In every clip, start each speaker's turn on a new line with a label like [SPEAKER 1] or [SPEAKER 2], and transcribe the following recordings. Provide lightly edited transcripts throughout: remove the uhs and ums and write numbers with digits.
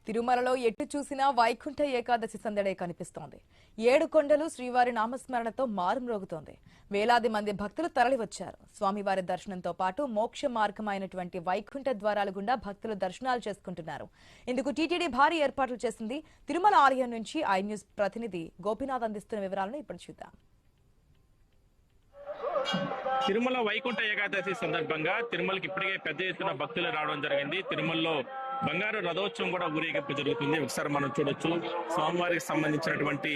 [SPEAKER 1] తిరుమలలో ఎటు చూసినా వైకుంఠ ఏకాదశి సందడే కనిపిస్తోంది. 7 కొండలు శ్రీవారి నామస్మరణతో మారుమ్రోగుతోంది. వేలాది మంది భక్తులు తరలివచ్చారు. స్వామివారి దర్శనంతో పాటు మోక్ష మార్గమైనటువంటి వైకుంఠ ద్వారాల గుండా భక్తులు దర్శనాలు చేసుకుంటున్నారు. ఇందుకు టీటీడీ భారీ ఏర్పాట్లు చేసింది. తిరుమల ఆలయం నుంచి ఐ న్యూస్ ప్రతినిధి గోపీనాథ్ అందిస్తున్న వివరాలను ఇప్పుడు చూద్దాం.
[SPEAKER 2] తిరుమల వైకుంఠ ఏకాదశి సందర్భంగా తిరుమలకి ఇప్పటికే పెద్ద ఎత్తున భక్తులు రావడం జరిగింది. తిరుమలలో బంగారు రథోత్సవం కూడా ఊరేగింపు జరుగుతుంది. ఒకసారి మనం చూడొచ్చు. స్వామివారికి సంబంధించినటువంటి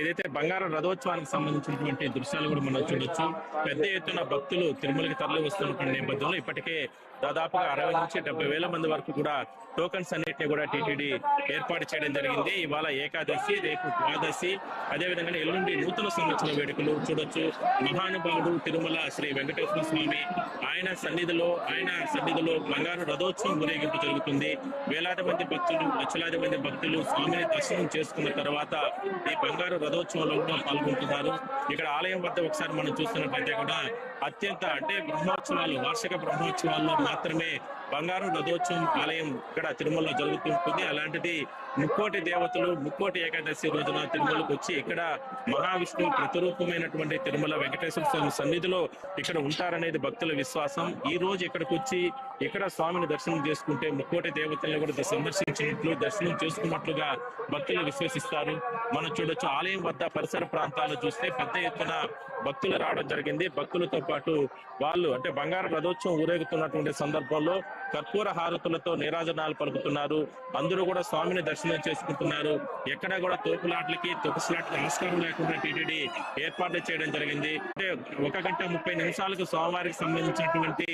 [SPEAKER 2] ఏదైతే బంగారు రథోత్సవానికి సంబంధించినటువంటి దృశ్యాలు కూడా మనం చూడొచ్చు. పెద్ద ఎత్తున భక్తులు తిరుమలకి తరలి వస్తున్నటువంటి నేపథ్యంలో ఇప్పటికే దాదాపుగా 60 నుంచి 70 వేల మంది వరకు కూడా టోకన్స్ అన్నింటినీ కూడా టీటీడీ ఏర్పాటు చేయడం జరిగింది. ఇవాళ ఏకాదశి, రేపు ద్వాదశి, అదేవిధంగా ఎల్లుండి నూతన సంవత్సర వేడుకలు చూడొచ్చు. మహానుభావుడు తిరుమల శ్రీ వెంకటేశ్వర స్వామి ఆయన సన్నిధిలో బంగారు రథోత్సవం ఊరేగింపు జరుగుతుంది. వేలాది మంది భక్తులు, లక్షలాది మంది భక్తులు స్వామిని దర్శనం చేసుకున్న తర్వాత ఈ బంగారు రథోత్సవంలో కూడా పాల్గొంటున్నారు. ఇక్కడ ఆలయం వద్ద ఒకసారి మనం చూస్తున్నట్లయితే కూడా అత్యంత బ్రహ్మోత్సవాలు, వార్షిక బ్రహ్మోత్సవాల్లో మాత్రమే బంగారు రథోత్సవం ఆలయం ఇక్కడ తిరుమలలో జరుగుతుంటుంది. అలాంటిది ముక్కోటి దేవతలు ముక్కోటి ఏకాదశి రోజున తిరుమలకు వచ్చి ఇక్కడ మహావిష్ణువు ప్రతిరూపమైనటువంటి తిరుమల వెంకటేశ్వర స్వామి సన్నిధిలో ఇక్కడ ఉంటారనేది భక్తుల విశ్వాసం. ఈ రోజు ఇక్కడికి వచ్చి ఇక్కడ స్వామిని దర్శనం చేసుకుంటే ముక్కోటి దేవతలను కూడా సందర్శించినట్లు, దర్శనం చేసుకున్నట్లుగా భక్తులు విశ్వసిస్తారు. మనం చూడొచ్చు. ఆలయం వద్ద పరిసర ప్రాంతాల్లో చూస్తే పెద్ద ఎత్తున భక్తులు రావడం జరిగింది. భక్తులతో పాటు వాళ్ళు బంగారు రథోత్సవం ఊరేగుతున్నటువంటి సందర్భంలో కర్పూర హారతులతో నీరాజనాలు పలుకుతున్నారు. అందరూ కూడా స్వామిని దర్శనం చేసుకుంటున్నారు. ఎక్కడ కూడా తోపులాట్లకి తొక్కులాట్లకి ఆస్కారం లేకుండా టీటీడీ ఏర్పాట్లు చేయడం జరిగింది. 1 గంట 30 నిమిషాలకు స్వామివారికి సంబంధించినటువంటి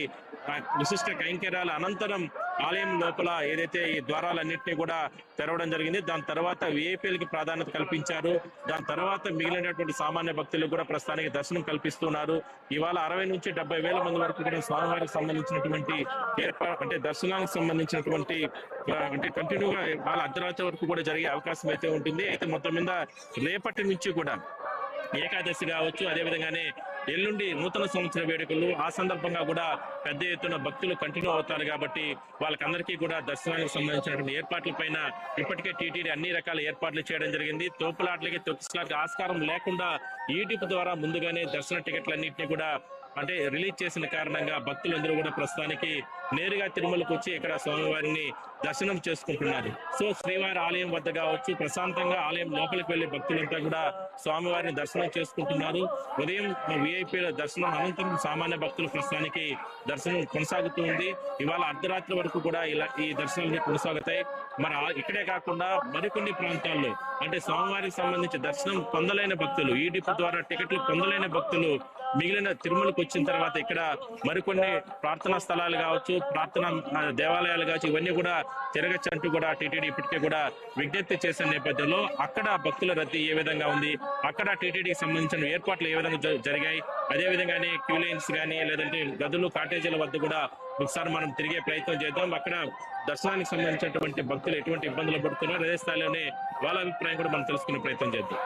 [SPEAKER 2] విశిష్ట కైంకర్యాల అనంతరం ఆలయం లోపల ఏదైతే ఈ ద్వారాలన్నింటినీ కూడా తెరవడం జరిగింది. దాని తర్వాత విఐపీలకి ప్రాధాన్యత కల్పించారు. దాని తర్వాత మిగిలినటువంటి సామాన్య భక్తులకు కూడా ప్రస్తుతానికి దర్శనం కల్పిస్తున్నారు. ఇవాళ 60 నుంచి 70 వేల మంది వరకు కూడా స్వామివారికి సంబంధించినటువంటి దర్శనానికి సంబంధించినటువంటి కంటిన్యూగా వాళ్ళ అర్ధరాత్రి వరకు కూడా జరిగే అవకాశం అయితే ఉంటుంది. అయితే మొత్తం మీద రేపటి నుంచి కూడా ఏకాదశి కావచ్చు, అదేవిధంగానే ఎల్లుండి నూతన సంవత్సర వేడుకలు, ఆ సందర్భంగా కూడా పెద్ద ఎత్తున భక్తులు కంటిన్యూ అవుతారు. కాబట్టి వాళ్ళకందరికీ కూడా దర్శనానికి సంబంధించినటువంటి ఏర్పాట్ల పైన ఇప్పటికే టీటీడీ అన్ని రకాల ఏర్పాట్లు చేయడం జరిగింది. తోపులాట్లకి తొక్కిసలాట్లకి ఆస్కారం లేకుండా యూట్యూబ్ ద్వారా ముందుగానే దర్శన టికెట్లన్నింటినీ కూడా రిలీజ్ చేసిన కారణంగా భక్తులందరూ కూడా ప్రస్తుతానికి నేరుగా తిరుమలకు వచ్చి ఇక్కడ స్వామివారిని దర్శనం చేసుకుంటున్నారు. సో శ్రీవారి ఆలయం వద్ద కావచ్చు, ప్రశాంతంగా ఆలయం లోపలికి వెళ్లే భక్తులంతా కూడా స్వామివారిని దర్శనం చేసుకుంటున్నారు. ఉదయం విఐపీల దర్శనం అనంతరం సామాన్య భక్తులు ప్రస్తుతానికి దర్శనం కొనసాగుతుంది. ఇవాళ అర్ధరాత్రి వరకు కూడా ఈ దర్శనాలు కొనసాగుతాయి. మరి ఇక్కడే కాకుండా మరికొన్ని ప్రాంతాల్లో స్వామివారికి సంబంధించి దర్శనం పొందలేని భక్తులు, ఈ డిపో ద్వారా టికెట్లు పొందలేని భక్తులు మిగిలిన తిరుమలకు వచ్చిన తర్వాత ఇక్కడ మరికొన్ని ప్రార్థనా స్థలాలు కావచ్చు, ప్రార్థనా దేవాలయాలు కావచ్చు, ఇవన్నీ కూడా తిరగచ్చు అంటూ కూడా టీటీడీ ఇప్పటికే కూడా విజ్ఞప్తి చేసిన నేపథ్యంలో అక్కడ భక్తుల రద్దీ ఏ విధంగా ఉంది, అక్కడ టీటీడీకి సంబంధించిన ఏర్పాట్లు ఏ విధంగా జరిగాయి, అదేవిధంగానే క్యూ లైన్స్ కానీ లేదంటే గదులు, కాటేజీల వద్ద కూడా ఒకసారి మనం తిరిగే ప్రయత్నం చేద్దాం. అక్కడ దర్శనానికి సంబంధించినటువంటి భక్తులు ఎటువంటి ఇబ్బందులు పడుతున్నారు, అదే స్థాయిలోనే వాళ్ళ అభిప్రాయం కూడా మనం తెలుసుకునే ప్రయత్నం చేద్దాం.